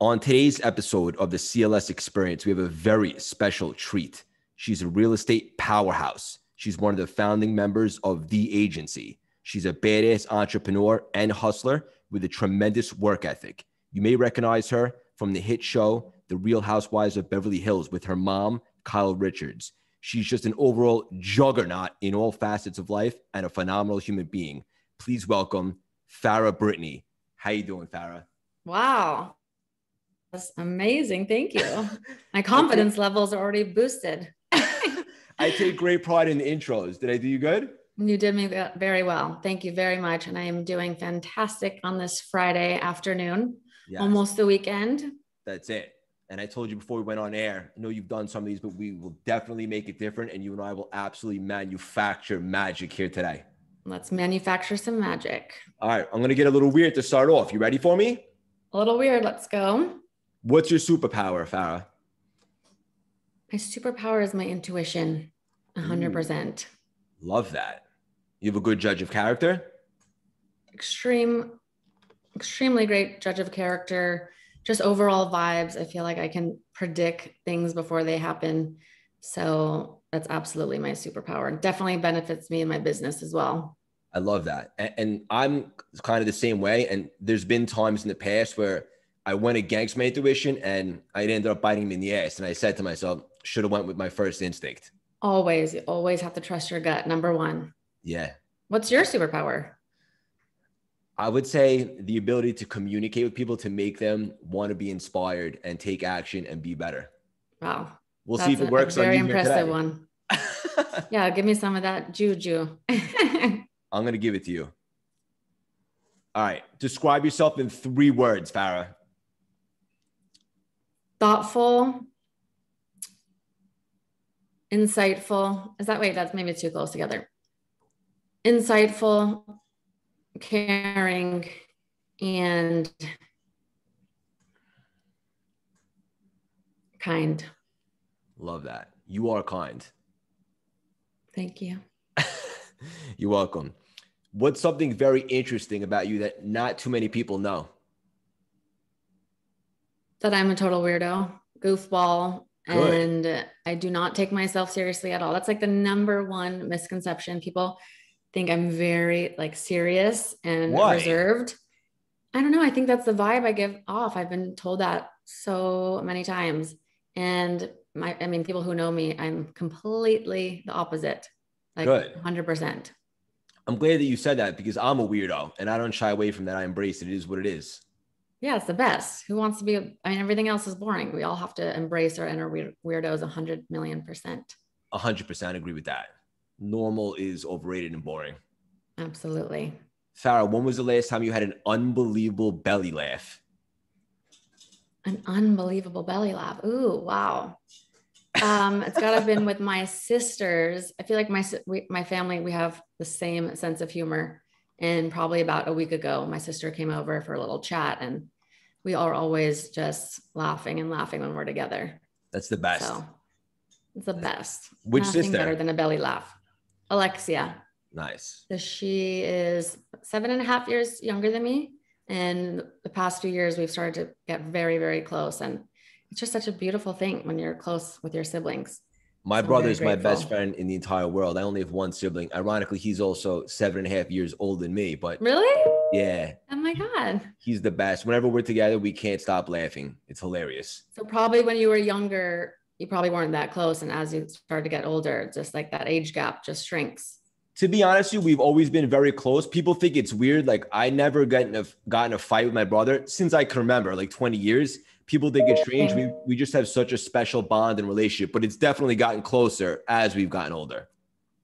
On today's episode of the CLS Experience, we have a very special treat. She's a real estate powerhouse. She's one of the founding members of The Agency. She's a badass entrepreneur and hustler with a tremendous work ethic. You may recognize her from the hit show, The Real Housewives of Beverly Hills, with her mom, Kyle Richards. She's just an overall juggernaut in all facets of life and a phenomenal human being. Please welcome Farah Brittany. How you doing, Farah? Wow. That's amazing. Thank you. My confidence levels are already boosted. I take great pride in the intros. Did I do you good? You did me very well. Thank you very much. And I am doing fantastic on this Friday afternoon, yes. Almost the weekend. That's it. And I told you before we went on air, I know you've done some of these, but we will definitely make it different. And you and I will absolutely manufacture magic here today. Let's manufacture some magic. All right. I'm going to get a little weird to start off. You ready for me? A little weird. Let's go. What's your superpower, Farah? My superpower is my intuition. 100%. Love that. You have a good judge of character? Extremely great judge of character. Just overall vibes. I feel like I can predict things before they happen. So that's absolutely my superpower. It definitely benefits me in my business as well. I love that. And I'm kind of the same way. And there's been times in the past where I went against my intuition and I ended up biting me in the ass. And I said to myself, should have went with my first instinct. Always. You always have to trust your gut. Number one. Yeah. What's your superpower? I would say the ability to communicate with people to make them want to be inspired and take action and be better. Wow. We'll see if it works on you. Very impressive one. Yeah. Give me some of that juju. I'm going to give it to you. All right. Describe yourself in 3 words, Farah. Thoughtful, insightful. That's maybe too close together. Insightful, caring, and kind. Love that. You are kind. Thank you. You're welcome. What's something very interesting about you that not too many people know? That I'm a total weirdo, goofball, Good. And I do not take myself seriously at all. That's like the number one misconception. People think I'm very serious and reserved. I don't know. I think that's the vibe I give off. I've been told that so many times. And people who know me, I'm completely the opposite. Good. 100%. I'm glad that you said that because I'm a weirdo and I don't shy away from that. I embrace it. It is what it is. Yeah, it's the best. Who wants to be? Everything else is boring. We all have to embrace our inner weirdos 100,000,000%. 100% agree with that. Normal is overrated and boring. Absolutely. Farah, when was the last time you had an unbelievable belly laugh? An unbelievable belly laugh. Ooh, wow. It's got to have been with my sisters. I feel like my family, we have the same sense of humor. And probably about a week ago, my sister came over for a little chat and we are always just laughing when we're together. That's the best. So it's the best. Which Nothing sister? Better than a belly laugh. Alexia. Nice. So she is 7.5 years younger than me. And the past few years, we've started to get very, very close. And it's just such a beautiful thing when you're close with your siblings. My brother is my best friend in the entire world. I only have one sibling. Ironically, he's also 7.5 years older than me, but really? Yeah. Oh my God. He's the best. Whenever we're together, we can't stop laughing. It's hilarious. So probably when you were younger, you probably weren't that close. And as you start to get older, just like that age gap just shrinks. To be honest with you, we've always been very close. People think it's weird. Like I never got in a fight with my brother since I can remember, like 20 years. People think it's strange. We just have such a special bond and relationship, but it's definitely gotten closer as we've gotten older.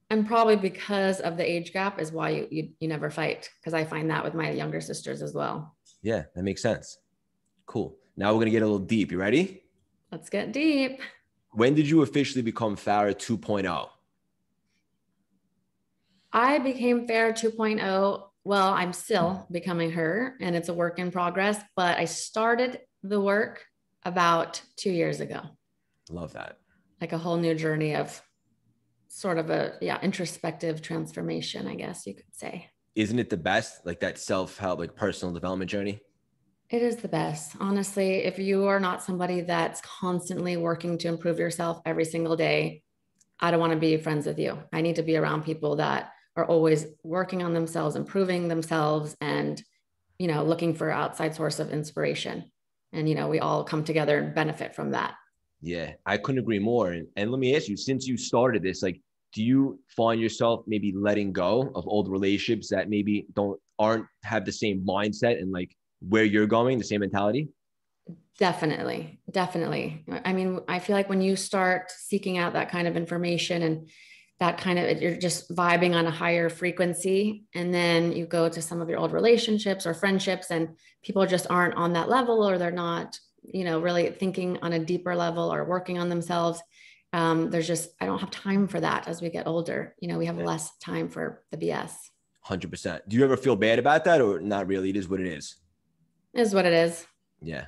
And probably because of the age gap is why you never fight. Because I find that with my younger sisters as well. Yeah, that makes sense. Cool. Now we're going to get a little deep. You ready? Let's get deep. When did you officially become Farah 2.0? I became Farah 2.0. Well, I'm still becoming her and it's a work in progress, but I started the work about 2 years ago. Love that. Like a whole new journey of sort of introspective transformation, I guess you could say. Isn't it the best? Like that self-help, like personal development journey? It is the best. Honestly, if you are not somebody that's constantly working to improve yourself every single day, I don't want to be friends with you. I need to be around people that are always working on themselves, improving themselves, and, looking for outside source of inspiration. And, we all come together and benefit from that. Yeah, I couldn't agree more. And let me ask you, since you started this, like, do you find yourself maybe letting go of old relationships that maybe aren't have the same mindset and like where you're going, the same mentality? Definitely. Definitely. I mean, I feel like when you start seeking out that kind of information and that kind of, you're just vibing on a higher frequency. And then you go to some of your old relationships or friendships, and people just aren't on that level, or they're not, really thinking on a deeper level or working on themselves. There's just, I don't have time for that as we get older. We have Yeah, less time for the BS. 100%. Do you ever feel bad about that or not really? It is what it is. Is what it is. Yeah.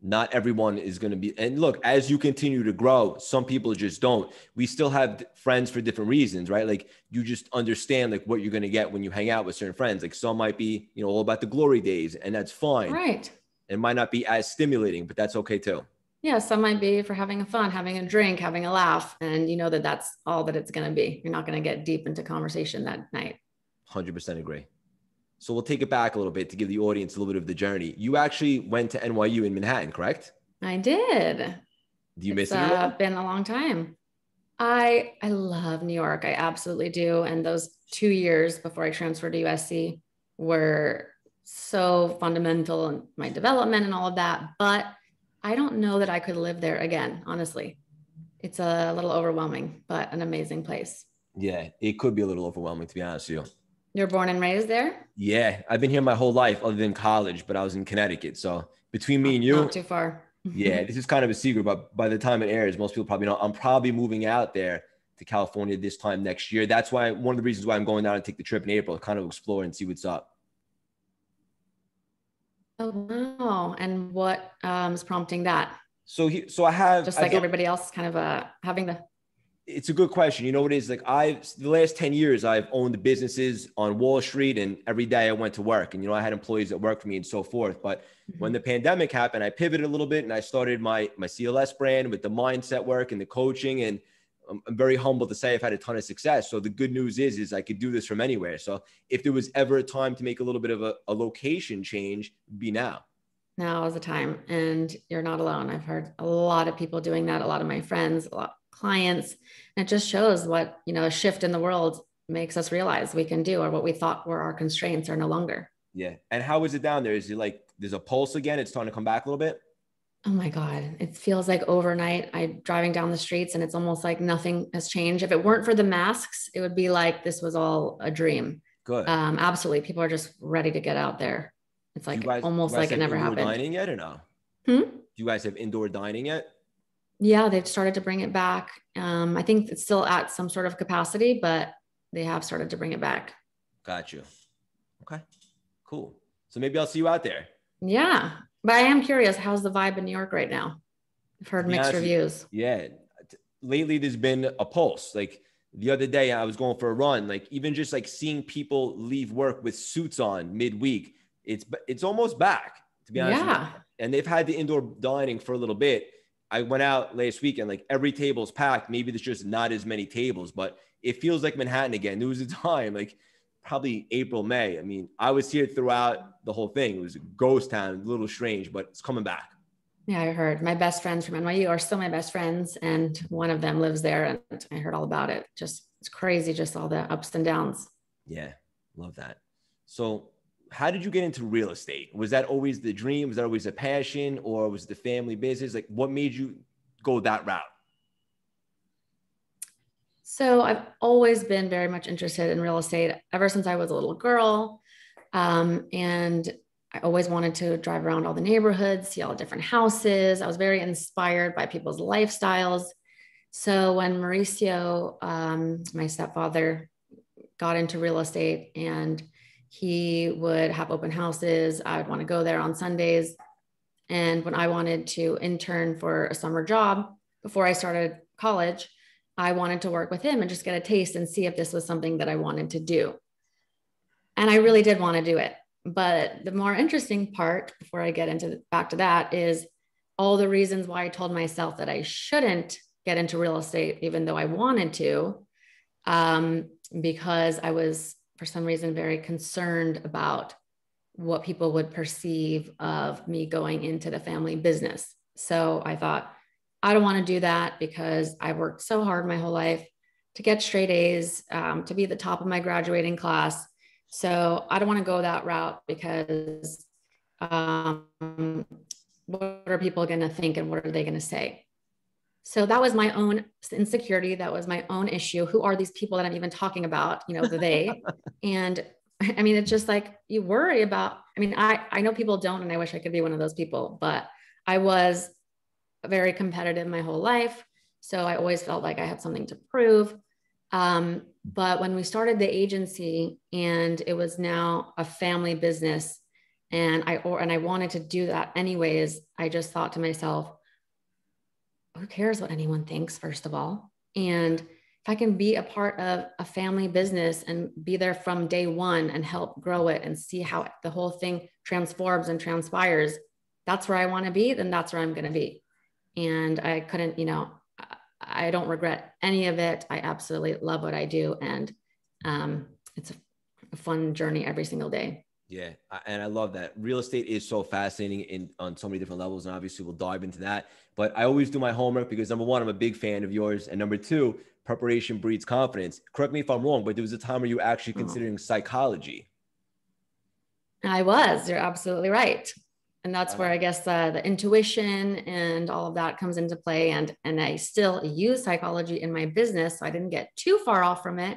Not everyone is going to be, and look, as you continue to grow, some people just don't. We still have friends for different reasons, right? Like you just understand like what you're going to get when you hang out with certain friends. Like some might be, all about the glory days, and that's fine. Right. It might not be as stimulating, but that's okay too. Yeah, some might be for having a fun, having a drink, having a laugh, and you know that that's all that it's going to be. You're not going to get deep into conversation that night. 100% agree. So we'll take it back a little bit to give the audience a little bit of the journey. You actually went to NYU in Manhattan, correct? I did. Do you It's miss it at all? been a long time. I love New York. I absolutely do. And those 2 years before I transferred to USC were so fundamental in my development and all of that. But I don't know that I could live there again, honestly. It's a little overwhelming, but an amazing place. Yeah, it could be a little overwhelming, to be honest with you. You're born and raised there? Yeah, I've been here my whole life other than college, but I was in Connecticut. So between me and Not you, too far. yeah, this is kind of a secret, but by the time it airs, most people probably know I'm probably moving out there to California this time next year. That's why one of the reasons why I'm going down and take the trip in April, kind of explore and see what's up. Oh, wow. And what is prompting that? So Just I like feel everybody else, kind of having the. it's a good question. You know what it is? Like the last 10 years, I've owned businesses on Wall Street, and every day I went to work, and, I had employees that worked for me and so forth. But when the pandemic happened, I pivoted a little bit and I started my CLS brand with the mindset work and the coaching. And I'm very humbled to say I've had a ton of success. So the good news is I could do this from anywhere. So if there was ever a time to make a little bit of a location change, it'd be now. Now is the time, and you're not alone. I've heard a lot of people doing that, a lot of my friends, a lot of clients. And it just shows what, a shift in the world makes us realize we can do, or what we thought were our constraints are no longer. Yeah. And how is it down there? Is it like there's a pulse again? It's starting to come back a little bit? Oh my God. It feels like overnight I'm driving down the streets and it's almost like nothing has changed. If it weren't for the masks, it would be like this was all a dream. Good. Absolutely. People are just ready to get out there. It's Do like you almost guys like it have never indoor happened. dining yet or no? Hmm? Do you guys have indoor dining yet? Yeah, they've started to bring it back. I think it's still at some sort of capacity, but they have started to bring it back. Got you. Okay, cool. So maybe I'll see you out there. Yeah, but I am curious, how's the vibe in New York right now? I've heard mixed reviews. Yeah. Lately, there's been a pulse. Like the other day, I was going for a run. Like even just like seeing people leave work with suits on midweek, it's almost back, to be honest with you. Yeah. And they've had the indoor dining for a little bit. I went out last weekend, like every table's packed. Maybe there's just not as many tables, but it feels like Manhattan again. There was a time, like probably April, May. I mean, I was here throughout the whole thing. It was a ghost town, a little strange, but it's coming back. Yeah, I heard my best friends from NYU are still my best friends, and one of them lives there, and I heard all about it. Just it's crazy, just all the ups and downs. Yeah, love that. So, how did you get into real estate? Was that always the dream? Was that always a passion, or was it the family business? Like, what made you go that route? So I've always been very much interested in real estate ever since I was a little girl. And I always wanted to drive around all the neighborhoods, see all the different houses. I was very inspired by people's lifestyles. So when Mauricio, my stepfather, got into real estate, and he would have open houses, I would want to go there on Sundays. And when I wanted to intern for a summer job before I started college, I wanted to work with him and just get a taste and see if this was something that I wanted to do. And I really did want to do it. But the more interesting part, before I get into back to that, is all the reasons why I told myself that I shouldn't get into real estate, even though I wanted to, because I was, for some reason, very concerned about what people would perceive of me going into the family business. So I thought, I don't want to do that because I worked so hard my whole life to get straight A's, to be the top of my graduating class. So I don't want to go that route because what are people going to think and what are they going to say? So that was my own insecurity. That was my own issue. Who are these people that I'm even talking about? You know, the they. And I mean, it's just like you worry about, I mean, I know people don't, and I wish I could be one of those people, but I was very competitive my whole life. So I always felt like I had something to prove. But when we started the agency and it was now a family business and I wanted to do that anyways, I just thought to myself, who cares what anyone thinks, first of all? And if I can be a part of a family business and be there from day one and help grow it and see how the whole thing transforms and transpires, that's where I want to be, then that's where I'm going to be. And I couldn't, you know, I don't regret any of it. I absolutely love what I do. And it's a fun journey every single day. Yeah. And I love that. Real estate is so fascinating on so many different levels. And obviously we'll dive into that, but I always do my homework because number one, I'm a big fan of yours. And number two, preparation breeds confidence. Correct me if I'm wrong, but there was a time where you were actually considering psychology. I was, you're absolutely right. And that's where I guess the intuition and all of that comes into play. And I still use psychology in my business. So I didn't get too far off from it.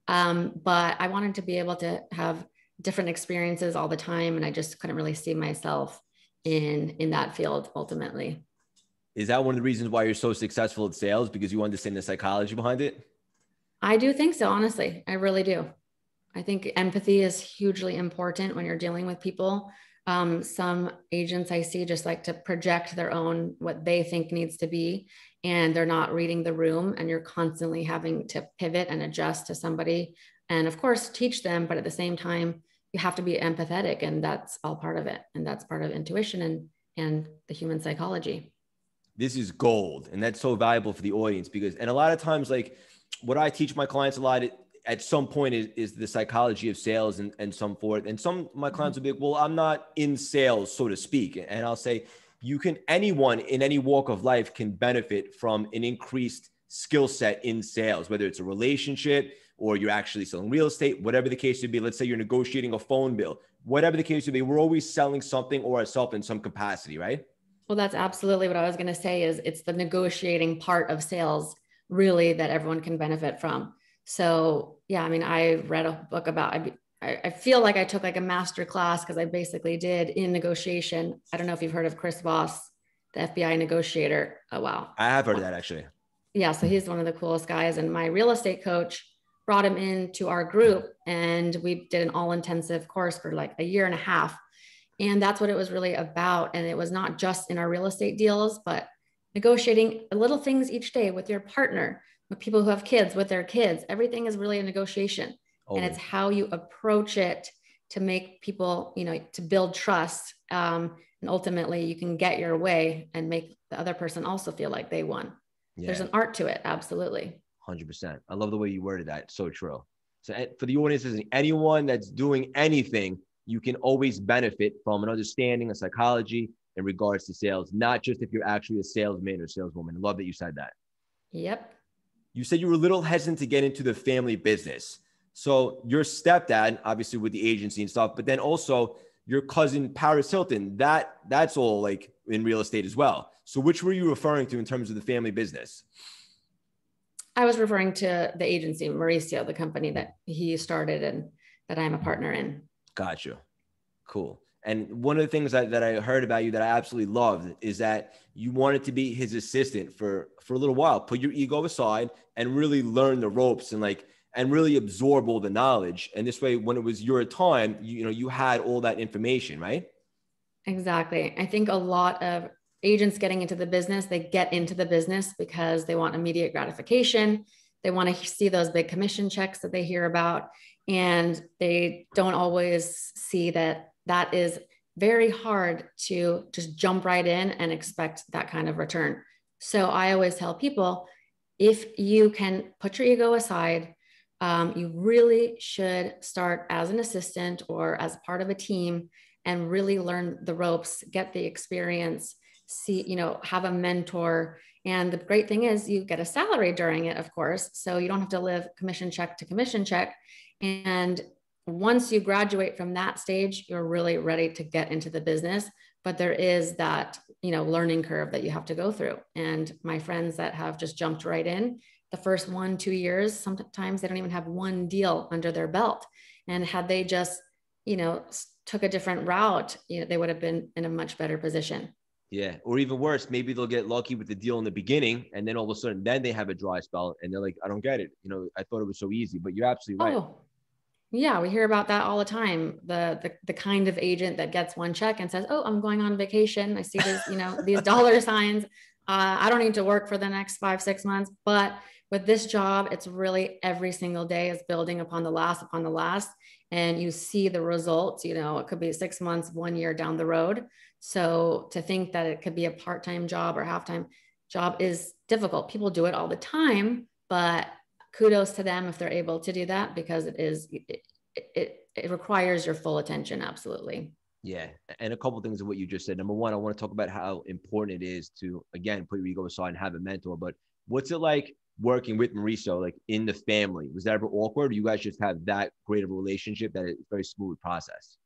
But I wanted to be able to have different experiences all the time. And I just couldn't really see myself in that field ultimately. Is that one of the reasons why you're so successful at sales? Because you understand the psychology behind it? I do think so, honestly. I really do. I think empathy is hugely important when you're dealing with people. Some agents I see just like to project their own, what they think needs to be, and they're not reading the room, and you're constantly having to pivot and adjust to somebody. And of course, teach them, but at the same time, you have to be empathetic, and that's all part of it. And that's part of intuition and the human psychology. This is gold. And that's so valuable for the audience because, and a lot of times, like what I teach my clients a lot at some point is the psychology of sales and some forth. And some of my clients will be like, well, I'm not in sales, so to speak. And I'll say, anyone in any walk of life can benefit from an increased skill set in sales, whether it's a relationship or you're actually selling real estate, whatever the case would be. Let's say you're negotiating a phone bill, whatever the case would be, we're always selling something or ourselves in some capacity, right? Well, that's absolutely what I was going to say is it's the negotiating part of sales really that everyone can benefit from. So yeah, I mean, I read a book about, I feel like I took like a master class because I basically did in negotiation. I don't know if you've heard of Chris Voss, the FBI negotiator. Oh, wow. I have heard of that actually. Yeah. So he's one of the coolest guys. And my real estate coach brought him into our group and we did an all intensive course for like a year and a half. And that's what it was really about. And it was not just in our real estate deals, but negotiating little things each day with your partner, with people who have kids, with their kids. Everything is really a negotiation. And it's how you approach it to make people, you know, to build trust. And ultimately you can get your way and make the other person also feel like they won. Yeah. There's an art to it. Absolutely. 100%. I love the way you worded that. So true. So for the audience, anyone that's doing anything, you can always benefit from an understanding of psychology in regards to sales, not just if you're actually a salesman or saleswoman. I love that you said that. Yep. You said you were a little hesitant to get into the family business. So your stepdad, obviously with the agency and stuff, but then also your cousin, Paris Hilton, that's all like in real estate as well. So which were you referring to in terms of the family business? I was referring to the agency, Mauricio, the company that he started and that I'm a partner in. Gotcha. Cool. And one of the things that I heard about you that I absolutely loved is that you wanted to be his assistant for a little while, put your ego aside and really learn the ropes and really absorb all the knowledge. And this way, when it was your time, you had all that information, right? Exactly. I think a lot of agents getting into the business, they get into the business because they want immediate gratification. They want to see those big commission checks that they hear about. And they don't always see that that is very hard to just jump right in and expect that kind of return. So I always tell people, if you can put your ego aside, you really should start as an assistant or as part of a team and really learn the ropes, get the experience, see, have a mentor. And the great thing is you get a salary during it, of course. So you don't have to live commission check to commission check. And once you graduate from that stage, you're really ready to get into the business. But there is that, learning curve that you have to go through. And my friends that have just jumped right in, the first 1-2 years, sometimes they don't even have one deal under their belt. And had they just, took a different route, they would have been in a much better position. Yeah. Or even worse, maybe they'll get lucky with the deal in the beginning, and then all of a sudden, then they have a dry spell and they're like, I don't get it. I thought it was so easy, but you're absolutely right. Oh, yeah. We hear about that all the time. The kind of agent that gets one check and says, oh, I'm going on vacation. I see this, these dollar signs. I don't need to work for the next 5-6 months, but with this job, it's really every single day is building upon the last, and you see the results, it could be 6 months, 1 year down the road. So to think that it could be a part-time job or half-time job is difficult. People do it all the time, but kudos to them if they're able to do that, because it requires your full attention. Absolutely. Yeah. And a couple of things of what you just said. Number one, I want to talk about how important it is to, again, put your ego aside and have a mentor. But what's it like working with Mauricio, like in the family? Was that ever awkward? Or you guys just have that great of a relationship that it's a very smooth process?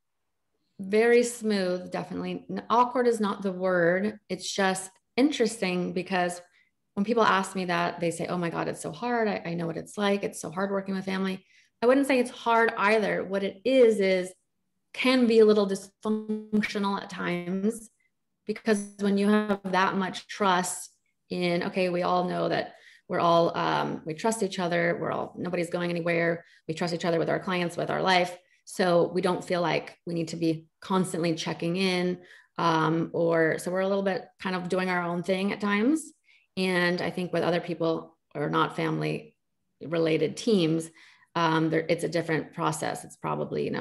Very smooth, definitely. Awkward is not the word. It's just interesting because when people ask me that, they say, oh my God, it's so hard. I know what it's like. It's so hard working with family. I wouldn't say it's hard either. What it is can be a little dysfunctional at times, because when you have that much trust in, okay, we all know that we're all, we trust each other. Nobody's going anywhere. We trust each other with our clients, with our life. So we don't feel like we need to be constantly checking in. So we're a little bit kind of doing our own thing at times. And I think with other people or not family related teams, it's a different process. It's probably,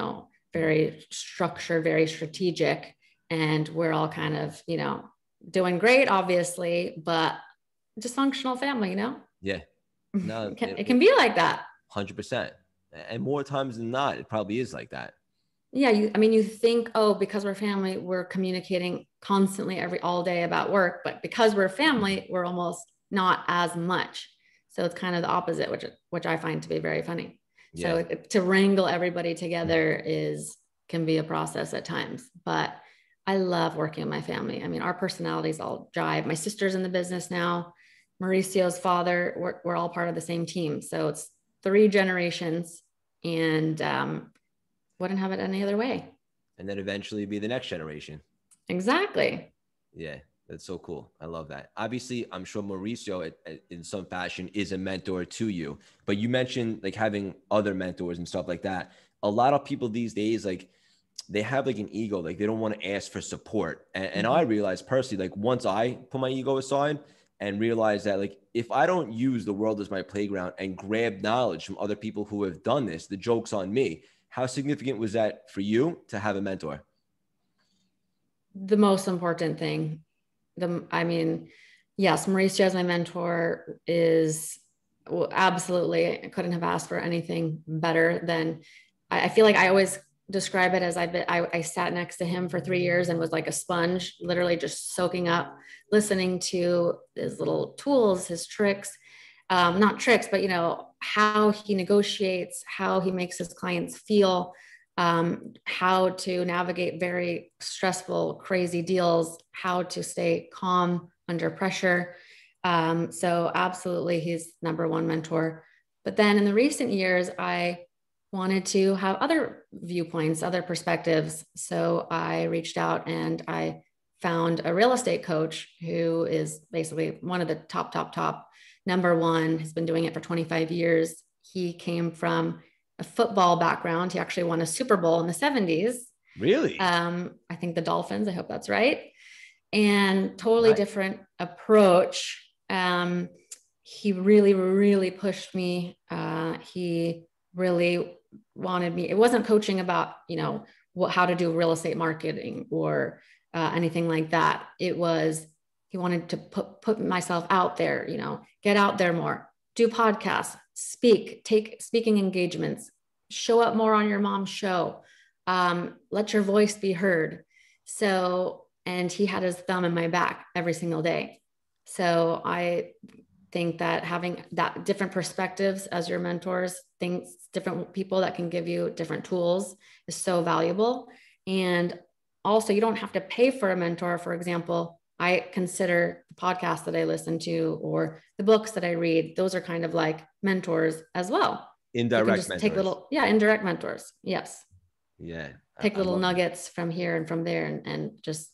very structured, very strategic. And we're all kind of, doing great, obviously, but dysfunctional family, Yeah. No, it can be like that. 100%. And more times than not, it probably is like that. Yeah. You think, oh, because we're family, we're communicating constantly all day about work, but because we're family, we're almost not as much. So it's kind of the opposite, which I find to be very funny. Yeah. So to wrangle everybody together can be a process at times, but I love working with my family. I mean, our personalities all jive. My sister's in the business now. Mauricio's father, we're all part of the same team. So it's 3 generations, and wouldn't have it any other way. And then eventually be the next generation. Exactly. Yeah, that's so cool. I love that. Obviously, I'm sure Mauricio in some fashion is a mentor to you, but you mentioned like having other mentors and stuff like that. A lot of people these days, like they have like an ego, like they don't want to ask for support. And I realized personally, like once I put my ego aside and realize that like, if I don't use the world as my playground and grab knowledge from other people who have done this, the joke's on me. How significant was that for you to have a mentor? The most important thing. Yes, Mauricio as my mentor is absolutely, I couldn't have asked for anything better than, I feel like I always describe it as I sat next to him for 3 years and was like a sponge, literally just soaking up, listening to his little tools, his tricks, not tricks, but how he negotiates, how he makes his clients feel, how to navigate very stressful, crazy deals, how to stay calm under pressure. So absolutely, he's number one mentor. But then in the recent years, I wanted to have other viewpoints, other perspectives. So I reached out and I found a real estate coach who is basically one of the top, number one, has been doing it for 25 years. He came from a football background. He actually won a Super Bowl in the 70s. Really? I think the Dolphins, I hope that's right. And totally different approach. He really, really pushed me. He really wanted me, it wasn't coaching about, how to do real estate marketing or anything like that. It was, he wanted to put myself out there, get out there more, do podcasts, take speaking engagements, show up more on your mom's show, let your voice be heard. So, and he had his thumb in my back every single day. So I think that having that different perspectives as your mentors, things, different people that can give you different tools is so valuable. And also, you don't have to pay for a mentor. For example, I consider the podcasts that I listen to or the books that I read, those are kind of like mentors as well. Indirect mentors. Indirect mentors. Yes. Yeah. Take little nuggets from here and from there and just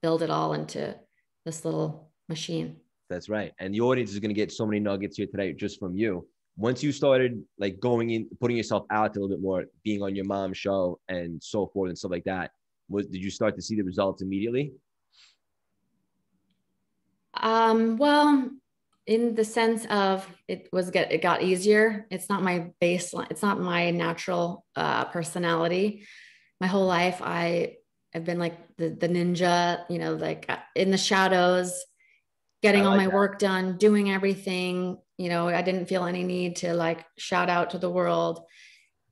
build it all into this little machine. That's right. And the audience is going to get so many nuggets here today just from you. Once you started like going in, putting yourself out a little bit more, being on your mom's show and so forth and stuff like that, did you start to see the results immediately? Well, in the sense of it got easier. It's not my baseline. It's not my natural personality. My whole life, I've been like the ninja, like in the shadows, getting all my work done, doing everything. I didn't feel any need to like shout out to the world.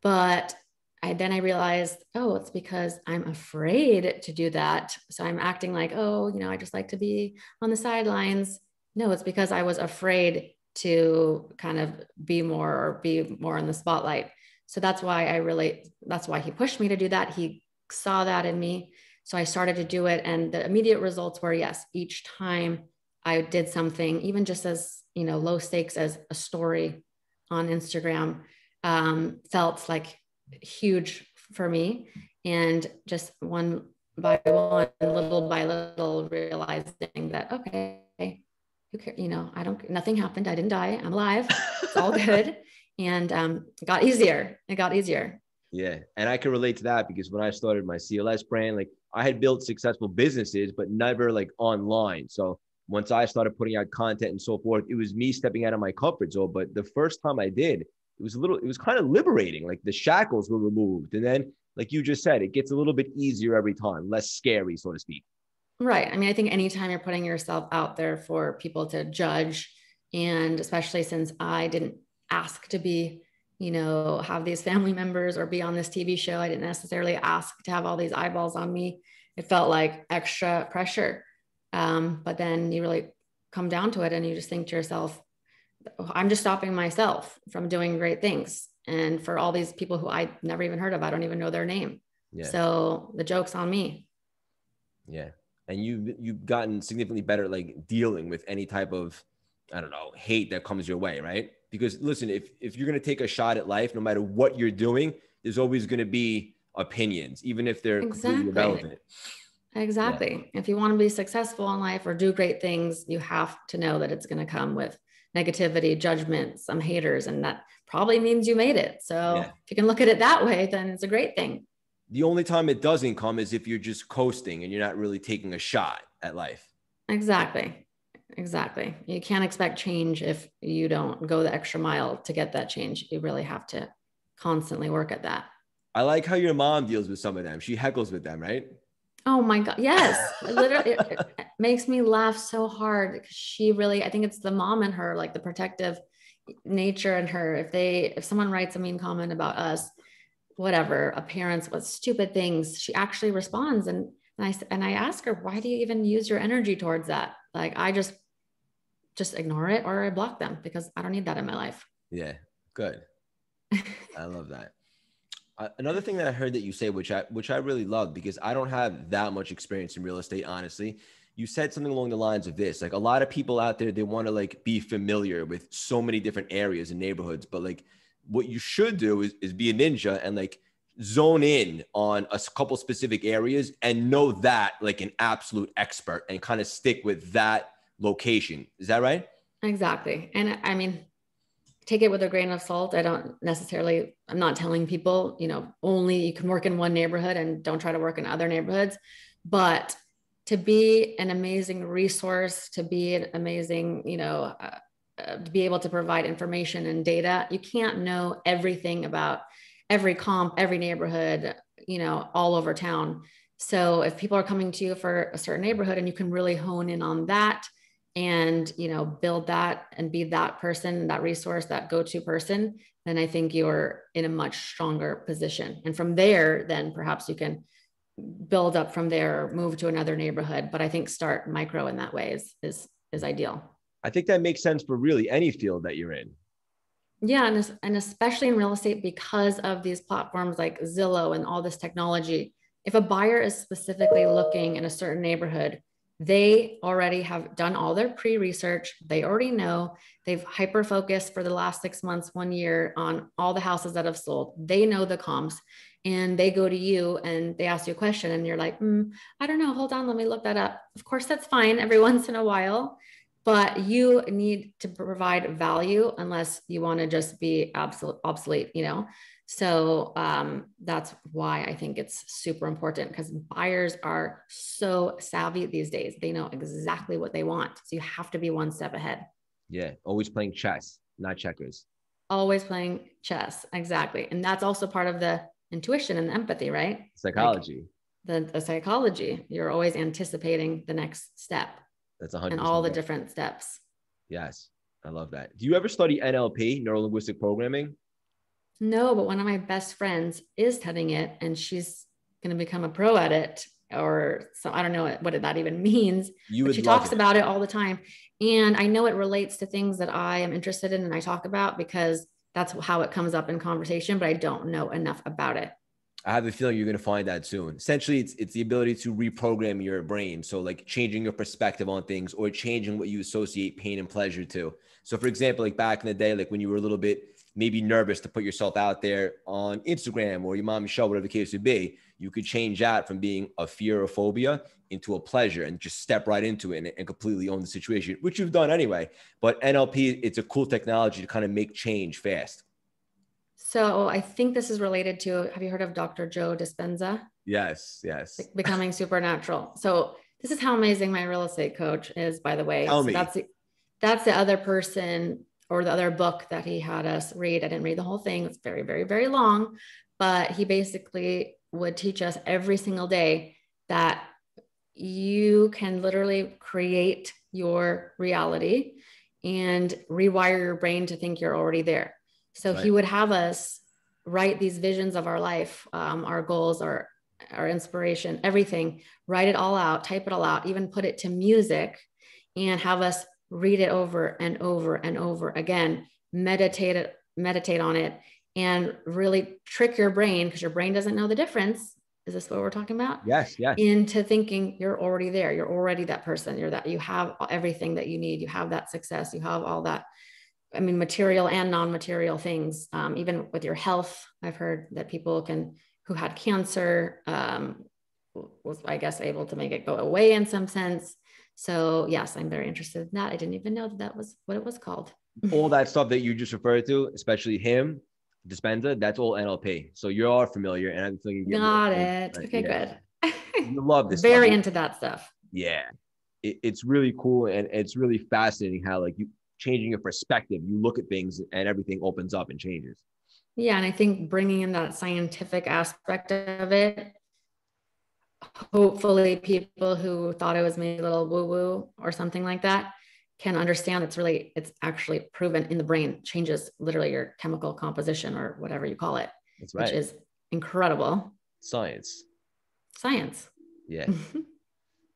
But then I realized, it's because I'm afraid to do that. So I'm acting like, I just like to be on the sidelines. No, it's because I was afraid to kind of be more in the spotlight. So that's why that's why he pushed me to do that. He saw that in me. So I started to do it. And the immediate results were, yes, each time I did something, even just as, low stakes as a story on Instagram, felt like huge for me. And just one by one, little by little, realizing that, okay, who cares? Nothing happened. I didn't die. I'm alive. It's all good. And it got easier. Yeah. And I can relate to that because when I started my CLS brand, like I had built successful businesses, but never like online. So once I started putting out content and so forth, it was me stepping out of my comfort zone. But the first time I did, it was kind of liberating. Like the shackles were removed. And then, like you just said, it gets a little bit easier every time, less scary, so to speak. Right. I mean, I think anytime you're putting yourself out there for people to judge, and especially since I didn't ask to be, have these family members or be on this TV show, I didn't necessarily ask to have all these eyeballs on me. It felt like extra pressure. But then you really come down to it and you just think to yourself, I'm just stopping myself from doing great things. And for all these people who I never even heard of, I don't even know their name. Yeah. So the joke's on me. Yeah. And you've gotten significantly better, like dealing with any type of, I don't know, hate that comes your way, right? Because listen, if you're going to take a shot at life, no matter what you're doing, there's always going to be opinions, even if they're completely irrelevant. Exactly. Yeah. If you want to be successful in life or do great things, you have to know that it's going to come with negativity, judgment, some haters, and that probably means you made it. So if you can look at it that way, then it's a great thing. The only time it doesn't come is if you're just coasting and you're not really taking a shot at life. Exactly. You can't expect change if you don't go the extra mile to get that change. You really have to constantly work at that. I like how your mom deals with some of them. She heckles with them, right? Oh my God. Yes. Literally, it makes me laugh so hard. She really, I think it's the mom in her, like the protective nature in her. If someone writes a mean comment about us, whatever, appearance, what stupid things, she actually responds. And I ask her, why do you even use your energy towards that? Like, I just ignore it or I block them because I don't need that in my life. Yeah. Good. I love that. Another thing that I heard that you say, which I really love, because I don't have that much experience in real estate, honestly. You said something along the lines of this, like a lot of people out there, they want to like be familiar with so many different areas and neighborhoods, but like what you should do is be a ninja and like zone in on a couple specific areas and know that like an absolute expert and kind of stick with that location. Is that right? Exactly. And I mean, take it with a grain of salt. I'm not telling people, only you can work in one neighborhood and don't try to work in other neighborhoods, but to be an amazing resource, to be an amazing, to be able to provide information and data, you can't know everything about every comp, every neighborhood, all over town. So if people are coming to you for a certain neighborhood and you can really hone in on that and, build that and be that person, that resource, that go-to person, then I think you're in a much stronger position. And from there, then perhaps you can build up from there, move to another neighborhood. But I think start micro in that way is ideal. I think that makes sense for really any field that you're in. Yeah. And especially in real estate, because of these platforms like Zillow and all this technology, if a buyer is specifically looking in a certain neighborhood, they already have done all their pre-research. They already know. They've hyper-focused for the last 6 months, 1 year on all the houses that have sold. They know the comps, and they go to you and they ask you a question and you're like, I don't know, hold on, let me look that up. Of course, that's fine every once in a while, but you need to provide value unless you want to just be obsolete, So that's why I think it's super important, because buyers are so savvy these days. They know exactly what they want. So you have to be one step ahead. Yeah. Always playing chess, not checkers. Always playing chess. Exactly. And that's also part of the intuition and the empathy, right? Psychology. Like the psychology. You're always anticipating the next step. That's 100%. And all the different steps. Yes. I love that. Do you ever study NLP, neuro linguistic programming? No, but one of my best friends is studying it, and she's going to become a pro at it. Or so I don't know what that even means. But she talks about it all the time. And I know it relates to things that I am interested in and I talk about, because that's how it comes up in conversation, but I don't know enough about it. I have a feeling you're going to find that soon. Essentially, it's the ability to reprogram your brain. So like changing your perspective on things, or changing what you associate pain and pleasure to. So for example, like back in the day, like when you were a little bit maybe nervous to put yourself out there on Instagram or your mom's show, whatever the case would be, you could change that from being a fear or phobia into a pleasure and just step right into it and completely own the situation, which you've done anyway. But NLP, it's a cool technology to kind of make change fast. So I think this is related to, have you heard of Dr. Joe Dispenza? Yes. Becoming Supernatural. So this is how amazing my real estate coach is, by the way. Tell me. That's the other person, or the other book that he had us read. I didn't read the whole thing. It's very, very, very long, but he basically would teach us every single day that you can literally create your reality and rewire your brain to think you're already there. So He would have us write these visions of our life, our goals, our inspiration, everything, write it all out, type it all out, even put it to music, and have us read it over and over and over again, meditate on it, and really trick your brain, because your brain doesn't know the difference. Is this what we're talking about? Yes. Into thinking you're already there. You're already that person. You're that, you have everything that you need. You have that success. You have all that. I mean, material and non-material things. Even with your health, I've heard that people who had cancer, was, I guess, able to make it go away in some sense. So yes, I'm very interested in that. I didn't even know that was what it was called. All that stuff that you just referred to, especially him, Dispenza, that's all NLP. So you are familiar, and I'm thinking. Got it. Okay, good. You love this. Very into that stuff. Yeah, it's really cool, and it's really fascinating how like you changing your perspective, you look at things, and everything opens up and changes. Yeah, and I think bringing in that scientific aspect of it, hopefully people who thought it was maybe a little woo-woo or something like that can understand it's actually proven in the brain, changes literally your chemical composition, or whatever you call it. That's right. Which is incredible. Science. Yeah.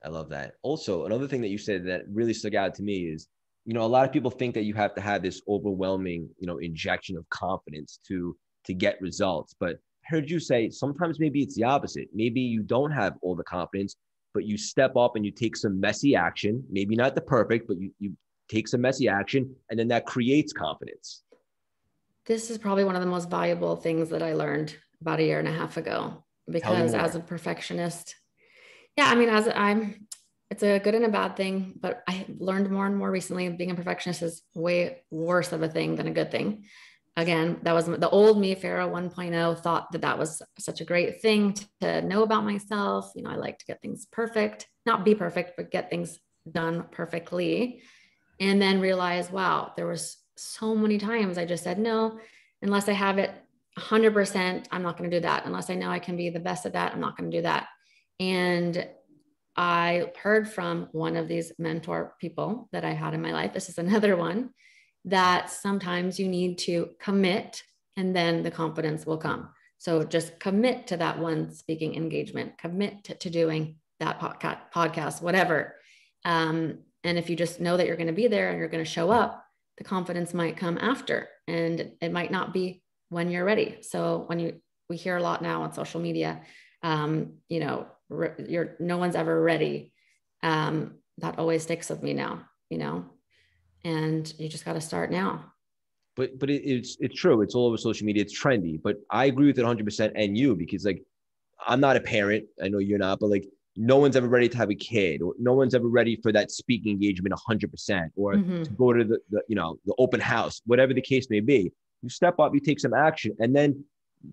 I love that. Also, another thing that you said that really stuck out to me is, a lot of people think that you have to have this overwhelming, injection of confidence to get results. But I heard you say sometimes maybe it's the opposite. Maybe you don't have all the confidence, but you step up and you take some messy action, maybe not the perfect, but you take some messy action, and then that creates confidence. This is probably one of the most valuable things that I learned about a year and a half ago, because as a perfectionist, it's a good and a bad thing, but I learned more and more recently being a perfectionist is way worse of a thing than a good thing. Again, that was the old me, Farrah 1.0, thought that was such a great thing to know about myself. I like to get things perfect, not be perfect, but get things done perfectly. And then realize, wow, there was so many times I just said, no, unless I have it 100%, I'm not going to do that unless I know I can be the best at that. I'm not going to do that. And I heard from one of these mentor people that I had in my life. This is another one, that sometimes you need to commit and then the confidence will come. So just commit to that one speaking engagement, commit to doing that podcast, whatever. And if you just know that you're going to be there and you're going to show up, the confidence might come after, and it might not be when you're ready. So we hear a lot now on social media, you know, no one's ever ready. That always sticks with me now, you know, and you just got to start now. But it's true. It's all over social media. It's trendy, but I agree with it 100%. And you, because like, I'm not a parent. I know you're not, but like, no one's ever ready to have a kid, or no one's ever ready for that speaking engagement 100%, or to go to the you know, the open house, whatever the case may be. You step up, you take some action, and then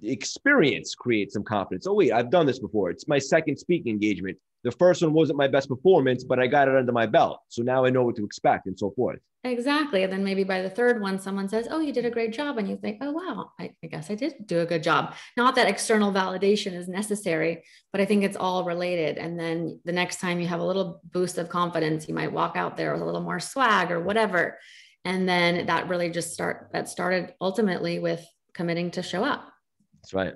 the experience creates some confidence. Oh wait, I've done this before. It's my second speaking engagement. The first one wasn't my best performance, but I got it under my belt. So now I know what to expect, and so forth. Exactly. And then maybe by the third one, someone says, oh, you did a great job. And you think, oh, wow, I guess I did do a good job. Not that external validation is necessary, but I think it's all related. And then the next time you have a little boost of confidence, you might walk out there with a little more swag or whatever. And then that really just started ultimately with committing to show up. That's right.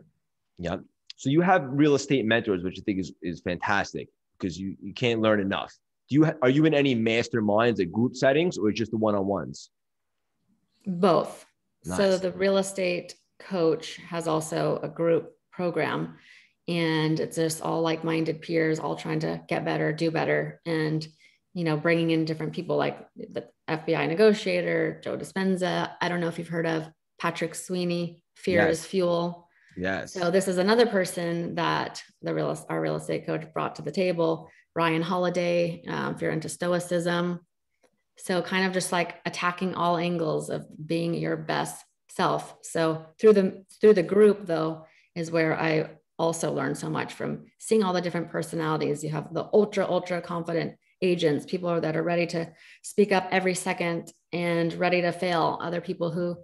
Yeah. So you have real estate mentors, which I think is fantastic, because you can't learn enough. Are you in any masterminds, like group settings, or just the one-on-ones? Both. Nice. So the real estate coach has also a group program, and it's just all like-minded peers, all trying to get better, do better. And, you know, bringing in different people like the FBI negotiator, Joe Dispenza. I don't know if you've heard of Patrick Sweeney, Fear is Fuel. Yes. So this is another person that our real estate coach brought to the table. Ryan Holiday, if you're into stoicism. So kind of just like attacking all angles of being your best self. So through the group though, is where I also learned so much from seeing all the different personalities. You have the ultra confident agents, people that are ready to speak up every second and ready to fail. Other people who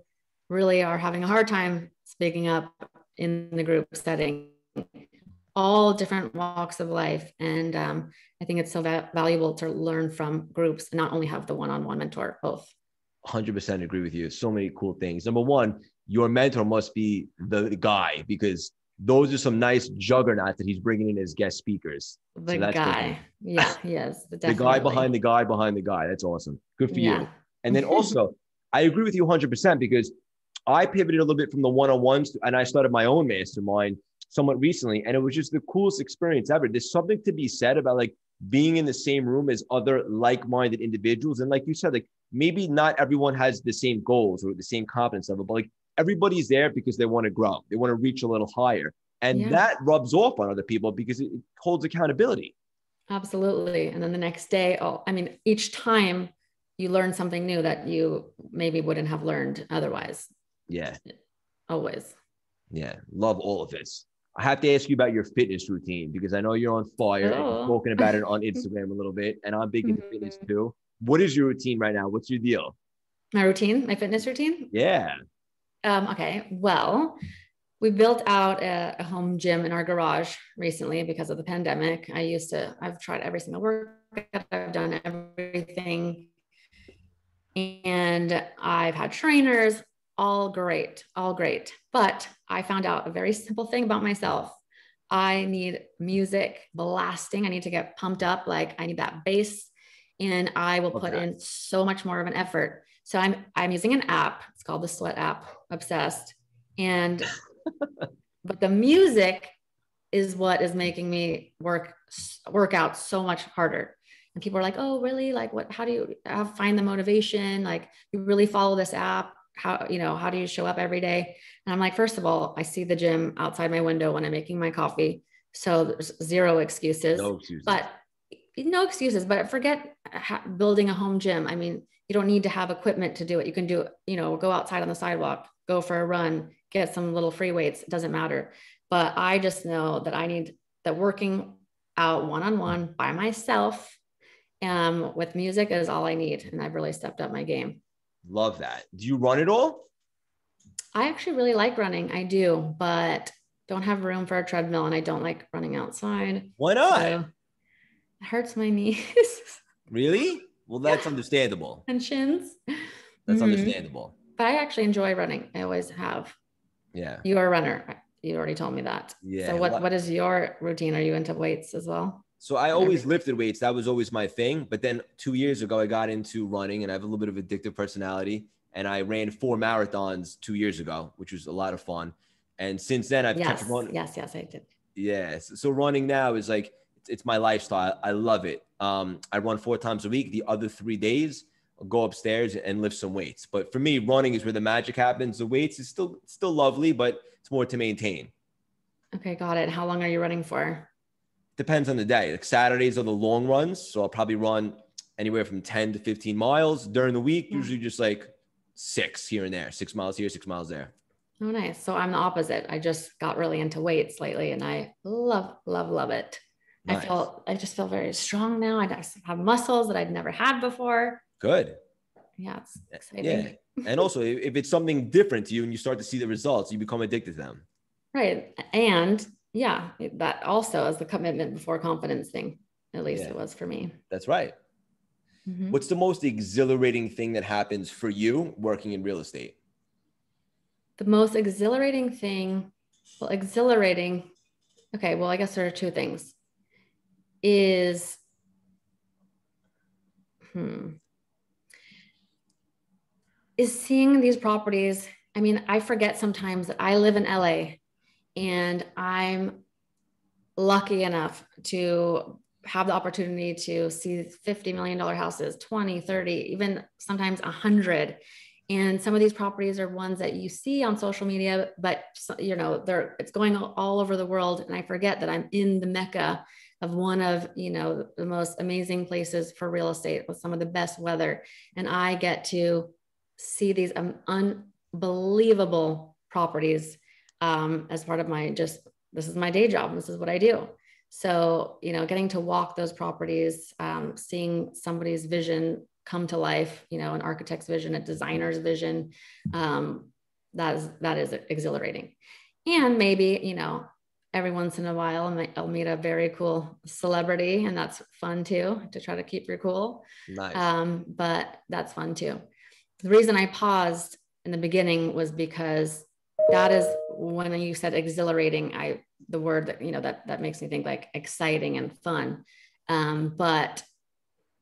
really are having a hard time speaking up in the group setting. All different walks of life. And I think it's so valuable to learn from groups and not only have the one-on-one mentor, both. 100% agree with you. So many cool things. Number one, your mentor must be the guy, because those are some nice juggernauts that he's bringing in as guest speakers. The guy. Yeah, he is. The guy behind the guy behind the guy. That's awesome. Good for you. And then also, I agree with you 100%, because I pivoted a little bit from the one-on-ones and I started my own mastermind somewhat recently. And it was just the coolest experience ever. There's something to be said about like being in the same room as other like-minded individuals. And like you said, like maybe not everyone has the same goals or the same confidence level, but like everybody's there because they want to grow. They want to reach a little higher. And that rubs off on other people because it holds accountability. Absolutely. And then the next day, each time you learn something new that you maybe wouldn't have learned otherwise. Yeah. Always. Yeah. Love all of this. I have to ask you about your fitness routine, because I know you're on fire. And you've spoken about it on Instagram a little bit, and I'm big into fitness too. What is your routine right now? What's your deal? My fitness routine? Yeah. Okay. Well, we built out a home gym in our garage recently because of the pandemic. I've tried every single workout. I've done everything. And I've had trainers, all great. But I found out a very simple thing about myself. I need music blasting. I need to get pumped up. Like I need that bass, and I will put in so much more of an effort. So I'm using an app. It's called the Sweat app. Obsessed. But the music is what is making me work out so much harder. And people are like, oh, really? Like how do you find the motivation? Like you really follow this app? How do you show up every day? And I'm like, first of all, I see the gym outside my window when I'm making my coffee. So there's zero excuses. No excuses, but forget building a home gym. I mean, you don't need to have equipment to do it. You can do, go outside on the sidewalk, go for a run, get some little free weights. It doesn't matter. But I just know that I need that working out one-on-one by myself with music is all I need. And I've really stepped up my game. Love that. Do you run it all? I actually really like running. I do, but don't have room for a treadmill and I don't like running outside. Why not? So it hurts my knees. Really? Well, that's Yeah. understandable. And shins. That's Mm-hmm. understandable. But I actually enjoy running. I always have. Yeah. You are a runner. You already told me that. So Yeah. what is your routine? Are you into weights as well? So I And always everything? lifted weights. That was always my thing. But then 2 years ago, I got into running, and I have a little bit of addictive personality. And I ran 4 marathons 2 years ago, which was a lot of fun. And since then, I've kept Yes, running. yes, yes, I did. Yes. So running now is like it's my lifestyle. I love it. I run 4 times a week. The other 3 days, I'll go upstairs and lift some weights. But for me, running is where the magic happens. The weights is still lovely, but it's more to maintain. Okay, got it. How long are you running for? Depends on the day. Like Saturdays are the long runs, so I'll probably run anywhere from 10 to 15 miles during the week. Yeah. Usually just like 6 here and there, 6 miles here, 6 miles there. Oh, nice. So I'm the opposite. I just got really into weights lately and I love, love, love it. Nice. I just feel very strong now. I just have muscles that I'd never had before. Good. Yeah, it's Yeah. exciting. And also, if it's something different to you and you start to see the results, you become addicted to them. Right. And yeah, that also is the commitment before confidence thing. At least Yeah, it was for me. that's right. Mhm. What's the most exhilarating thing that happens for you working in real estate? The most exhilarating thing, well, exhilarating. Okay, well, I guess there are two things. Is hmm, is seeing these properties. I mean, I forget sometimes that I live in LA and I'm lucky enough to have the opportunity to see $50 million houses, 20, 30, even sometimes 100. And some of these properties are ones that you see on social media, but it's going all over the world. And I forget that I'm in the Mecca of one of, the most amazing places for real estate with some of the best weather. And I get to see these unbelievable properties as part of this is my day job. This is what I do. So, getting to walk those properties, seeing somebody's vision come to life, an architect's vision, a designer's vision, that is exhilarating. And maybe, every once in a while, I'll meet a very cool celebrity, and that's fun too, to try to keep your cool. Nice. But that's fun too. The reason I paused in the beginning was because that is when you said exhilarating, the word that makes me think like exciting and fun. But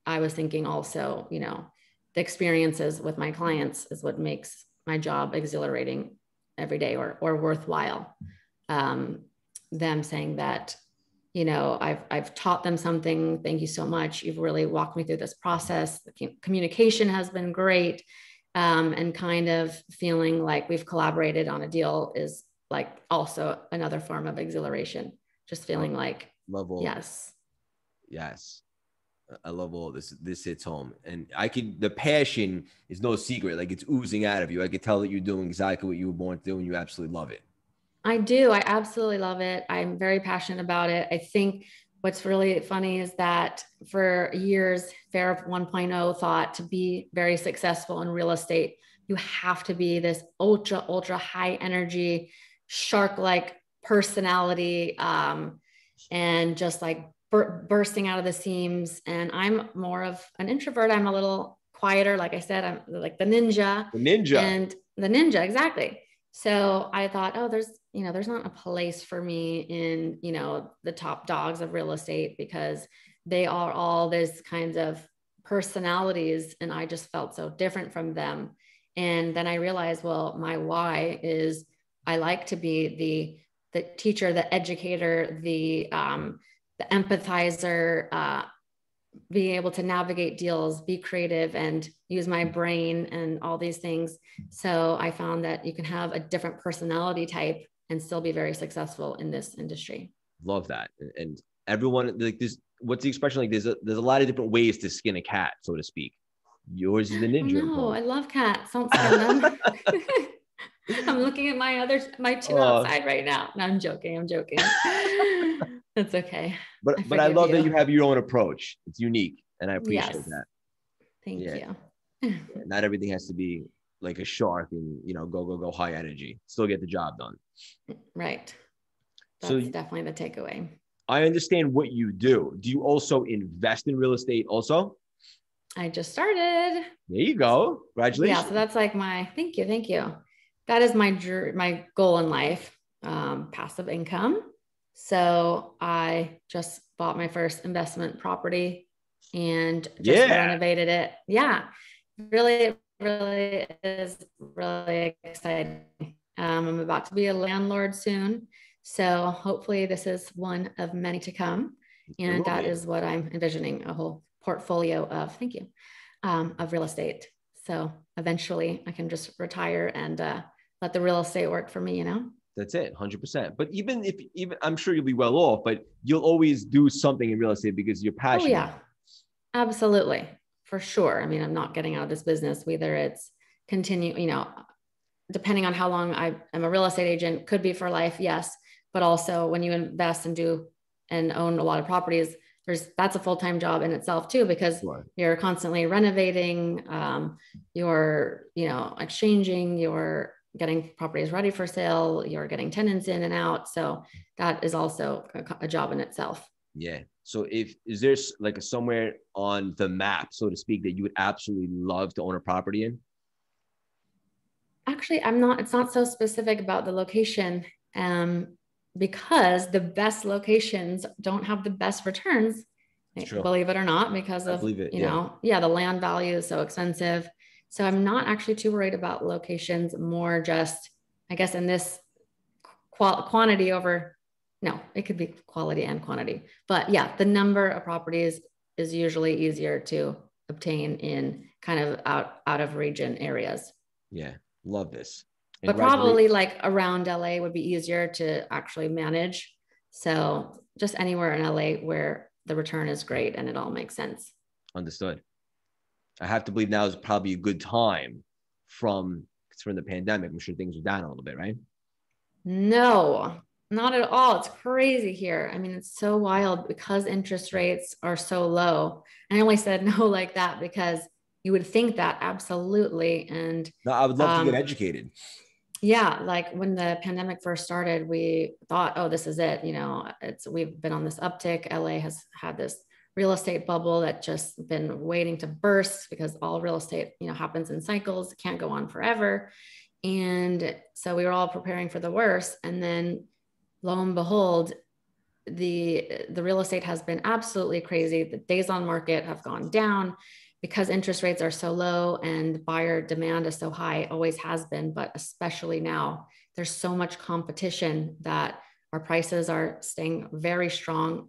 I was thinking also, the experiences with my clients is what makes my job exhilarating every day or worthwhile. Them saying that, I've taught them something. Thank you so much. You've really walked me through this process. The communication has been great. And kind of feeling like we've collaborated on a deal is like also another form of exhilaration. Just feeling like, Love all yes. Yes. I love all this. This hits home. And the passion is no secret. Like it's oozing out of you. I could tell that you're doing exactly what you were born to do and you absolutely love it. I do. I absolutely love it. I'm very passionate about it. I think what's really funny is that for years, Farrah 1.0 thought to be very successful in real estate, you have to be this ultra, ultra high energy, shark-like personality, and just like bursting out of the seams. And I'm more of an introvert. I'm a little quieter. Like I said, I'm like the ninja. The ninja. And the ninja, exactly. So I thought, oh, there's not a place for me in, the top dogs of real estate because they are all these kinds of personalities. And I just felt so different from them. And then I realized, well, my why is I like to be the teacher, the educator, the empathizer, being able to navigate deals, be creative, and use my brain and all these things. So I found that you can have a different personality type and still be very successful in this industry. Love that. And everyone like this. What's the expression? Like there's a lot of different ways to skin a cat, so to speak. Yours is the Oh ninja no, approach. I love cats. Don't skin them. I'm looking at my two outside right now. No, I'm joking. I'm joking. That's okay. But I forgive love that you you. have your own approach. It's unique, and I appreciate Yes. that. Thank Yeah. you. Not everything has to be like a shark and, go high energy, still get the job done. Right. So That's definitely the takeaway. I understand what you do. Do you also invest in real estate also? I just started. There you go. Congratulations. Yeah. So that's like thank you. Thank you. That is my goal in life, passive income. So I just bought my first investment property and just renovated it. Yeah. Really, really is really exciting. I'm about to be a landlord soon. So hopefully this is one of many to come. And that is what I'm envisioning, a whole portfolio of, thank you, of real estate. So eventually I can just retire and let the real estate work for me, That's it, 100%. But even I'm sure you'll be well off, but you'll always do something in real estate because you're passionate. Oh, yeah, absolutely. For sure. I mean, I'm not getting out of this business, whether it's continue, depending on how long I'm a real estate agent, could be for life. Yes. But also when you invest and own a lot of properties, that's a full-time job in itself too, because you're constantly renovating, you're, exchanging, you're getting properties ready for sale, you're getting tenants in and out. So that is also a job in itself. Yeah. So is there like somewhere on the map, so to speak, that you would absolutely love to own a property in? Actually, it's not so specific about the location, because the best locations don't have the best returns, believe it or not, because of, the land value is so expensive. So I'm not actually too worried about locations, more just, I guess, in this quantity over, no, it could be quality and quantity, but yeah, the number of properties is usually easier to obtain in kind of out of region areas. Yeah. Love this. But probably like around LA would be easier to actually manage. So just anywhere in LA where the return is great and it all makes sense. Understood. I have to believe now is probably a good time from the pandemic. I'm sure things are down a little bit, right? No, not at all. It's crazy here. I mean, it's so wild because interest rates are so low. And I only said no like that because you would think that, absolutely. And no, I would love to get educated. Yeah. Like when the pandemic first started, we thought, oh, this is it. We've been on this uptick. LA has had this real estate bubble that just been waiting to burst because all real estate, happens in cycles. It can't go on forever. And so we were all preparing for the worst. And then lo and behold, the real estate has been absolutely crazy. The days on market have gone down because interest rates are so low and buyer demand is so high, always has been, but especially now, there's so much competition that our prices are staying very strong,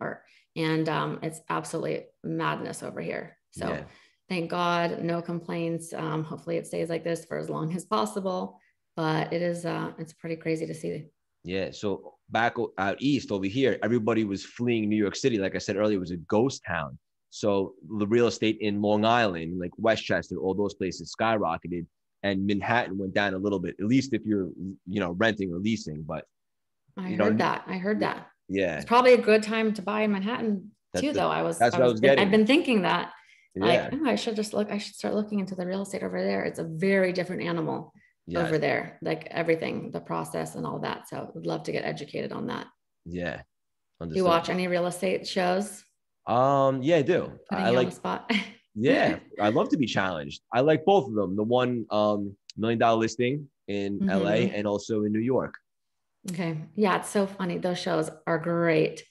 and it's absolutely madness over here. So thank God, no complaints. Hopefully it stays like this for as long as possible, but it's pretty crazy to see. Yeah. So back out east over here, everybody was fleeing New York City. Like I said earlier, it was a ghost town. So the real estate in Long Island, like Westchester, all those places skyrocketed, and Manhattan went down a little bit, at least if you're, renting or leasing. But I heard that. Yeah. It's probably a good time to buy in Manhattan too, though. I've been thinking that. Like, I should start looking into the real estate over there. It's a very different animal over there, like everything, the process and all that. So I'd love to get educated on that. Yeah. Do you watch any real estate shows? Yeah, I do. I like on the spot. Yeah, I love to be challenged. I like both of them. The one $1 million listing in LA and also in New York. Okay. Yeah, it's so funny. Those shows are great.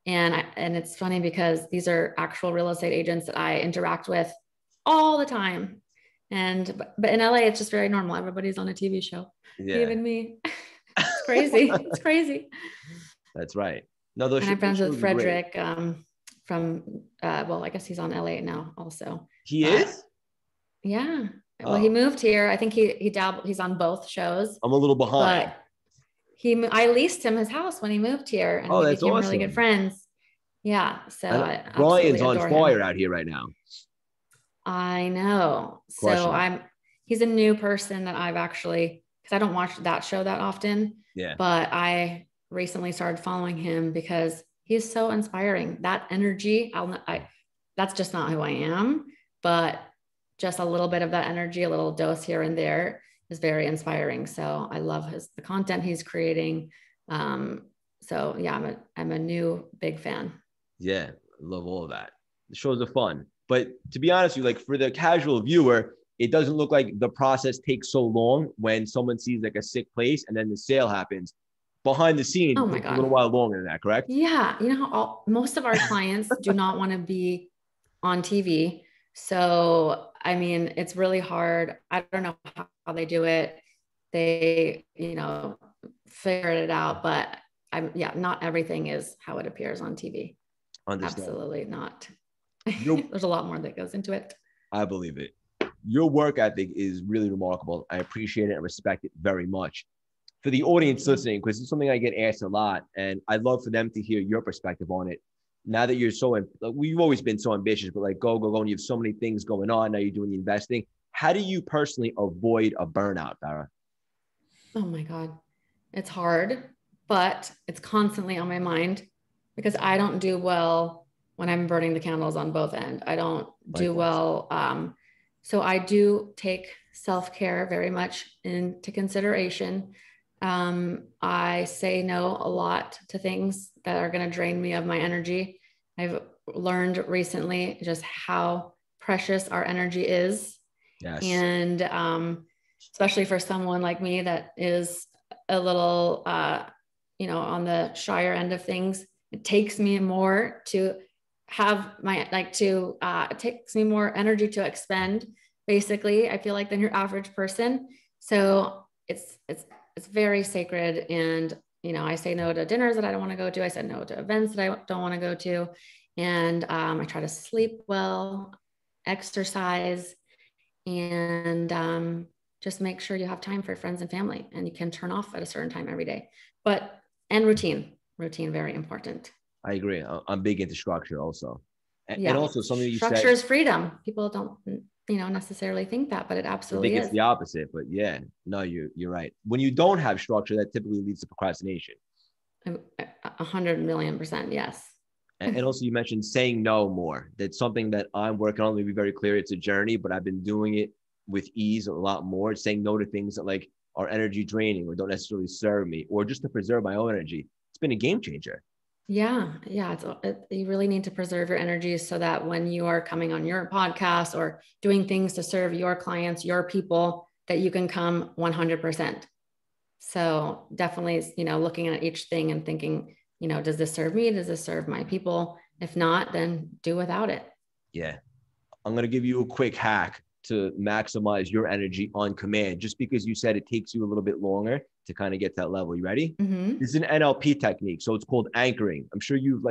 And it's funny because these are actual real estate agents that I interact with all the time. But in LA, it's just very normal. Everybody's on a TV show. Yeah. Even me. It's crazy. It's crazy. That's right. No, those I'm friends with Frederick from I guess he's on LA now also. He is? Yeah. Well, he moved here. I think he's on both shows. I'm a little behind. But I leased him his house when he moved here, and we became really good friends. Yeah. So Brian's on fire out here right now. I know. He's a new person that I've actually, because I don't watch that show that often. Yeah. But I recently started following him because he's so inspiring. That energy, that's just not who I am, but just a little bit of that energy, a little dose here and there is very inspiring. So I love the content he's creating. So yeah, I'm a new big fan. Yeah, love all of that. The shows are fun. But to be honest with you, like for the casual viewer, it doesn't look like the process takes so long when someone sees like a sick place and then the sale happens. Behind the scenes, Oh it my takes a God. little while longer than that, correct? Yeah. You know how most of our clients do not want to be on TV. So, I mean, it's really hard. I don't know how they do it. They, figure it out, but not everything is how it appears on TV. Understand. Absolutely not. There's a lot more that goes into it. I believe it. Your work ethic is really remarkable. I appreciate it and respect it very much. For the audience listening, because it's something I get asked a lot, and I'd love for them to hear your perspective on it. Now that you're we've always been so ambitious, but like go, and you have so many things going on. Now you're doing the investing. How do you personally avoid a burnout, Farah? Oh my God. It's hard, but it's constantly on my mind because I don't do well when I'm burning the candles on both ends. I don't do well. So I do take self-care very much into consideration. I say no a lot to things that are going to drain me of my energy. I've learned recently just how precious our energy is. Yes. And especially for someone like me that is a little, on the shyer end of things, it takes me more to have it takes me more energy to expend, basically, I feel like, than your average person. So it's very sacred. And, I say no to dinners that I don't want to go to. I said no to events that I don't want to go to. And I try to sleep well, exercise, and just make sure you have time for friends and family, and you can turn off at a certain time every day. And routine, very important. I agree. I'm big into structure also. And also something you structure said, is freedom. People don't, necessarily think that, but it absolutely I think is. it's the opposite, but yeah, no, you're right. When you don't have structure, that typically leads to procrastination. 100,000,000%. Yes. And also you mentioned saying no more. That's something that I'm working on. Let me be very clear. It's a journey, but I've been doing it with ease a lot more. Saying no to things that like are energy draining or don't necessarily serve me, or just to preserve my own energy. It's been a game changer. Yeah. You really need to preserve your energy so that when you are coming on your podcast or doing things to serve your clients, your people, that you can come 100%. So definitely, looking at each thing and thinking, does this serve me? Does this serve my people? If not, then do without it. Yeah. I'm going to give you a quick hack to maximize your energy on command, just because you said it takes you a little bit longer to kind of get to that level. You ready? Mm-hmm. This is an NLP technique. So it's called anchoring. I'm sure you've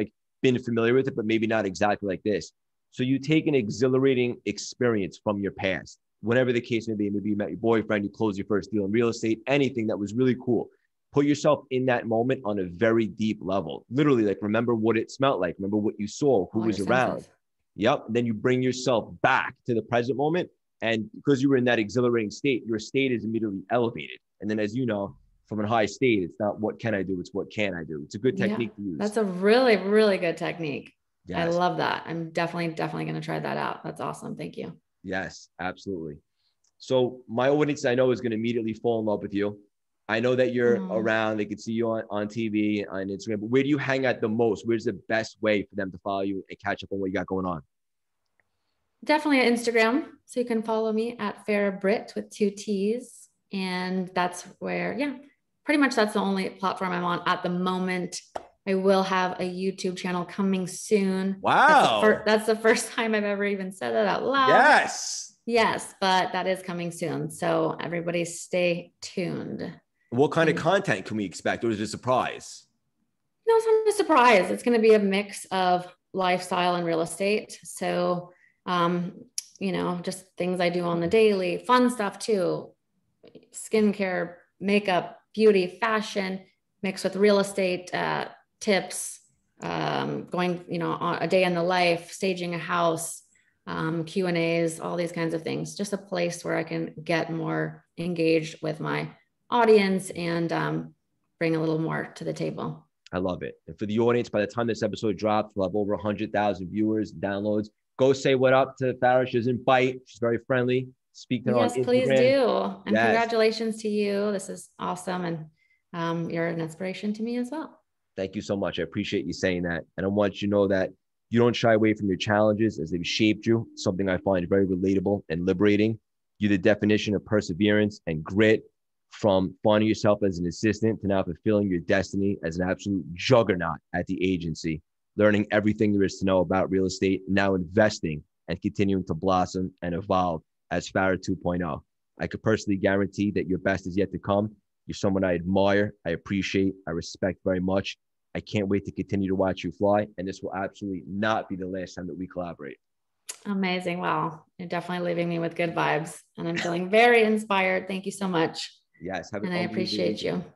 been familiar with it, but maybe not exactly like this. So you take an exhilarating experience from your past, whatever the case may be. Maybe you met your boyfriend, you closed your first deal in real estate, anything that was really cool. Put yourself in that moment on a very deep level. Literally, remember what it smelled like. Remember what you saw, who was around. Senses. Yep. Then you bring yourself back to the present moment. And because you were in that exhilarating state, your state is immediately elevated. And then, as you know, from a high state, it's not what can I do, it's what can I do. It's a good technique to use. That's a really, really good technique. Yes. I love that. I'm definitely going to try that out. That's awesome. Thank you. Yes, absolutely. So my audience, I know, is going to immediately fall in love with you. I know that you're around. They can see you on TV, on Instagram. But where do you hang out the most? Where's the best way for them to follow you and catch up on what you got going on? Definitely Instagram. So you can follow me at Farah Britt with 2 T's. And that's where, pretty much that's the only platform I'm on at the moment. I will have a YouTube channel coming soon. Wow. That's the first time I've ever even said that out loud. Yes, but that is coming soon. So everybody stay tuned. What kind of content can we expect? Or is it a surprise? No, it's not a surprise. It's going to be a mix of lifestyle and real estate. So, just things I do on the daily, fun stuff too, skincare, makeup, beauty, fashion, mixed with real estate tips, going, on a day in the life, staging a house, Q&As, all these kinds of things. Just a place where I can get more engaged with my audience and bring a little more to the table. I love it. And for the audience, by the time this episode drops, we'll have over 100,000 viewers, downloads. Go say what up to Farah. She doesn't bite. She's very friendly. Speak to her on Yes, please Instagram. do. And Yes. congratulations to you. This is awesome. And you're an inspiration to me as well. Thank you so much. I appreciate you saying that. And I want you to know that you don't shy away from your challenges as they've shaped you, something I find very relatable and liberating. You're the definition of perseverance and grit, from finding yourself as an assistant to now fulfilling your destiny as an absolute juggernaut at the agency, learning everything there is to know about real estate, now investing and continuing to blossom and evolve as Farrah 2.0. I could personally guarantee that your best is yet to come. You're someone I admire, I appreciate, I respect very much. I can't wait to continue to watch you fly. And this will absolutely not be the last time that we collaborate. Amazing. Wow. You're definitely leaving me with good vibes. And I'm feeling very inspired. Thank you so much. Yes. Have an And I unbelievable appreciate weekend. you.